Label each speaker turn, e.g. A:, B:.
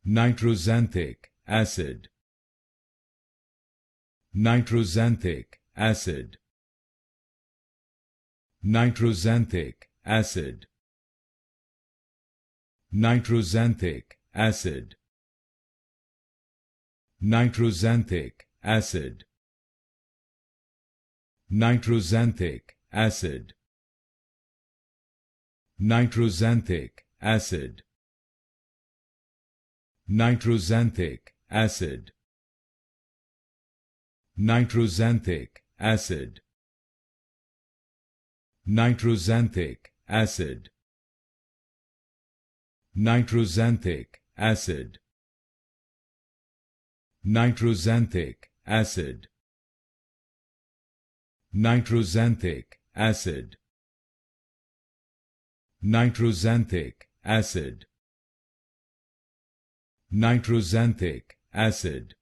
A: Nitroxanthic acid. Nitroxanthic acid. Nitroxanthic acid. Nitroxanthic acid. Nitroxanthic acid. Nitroxanthic acid. Nitroxanthic acid. Nitroxanthic acid. Nitroxanthic acid. Nitroxanthic acid. Nitroxanthic acid. Nitroxanthic acid. Nitroxanthic acid. Nitroxanthic acid. Nitroxanthic acid.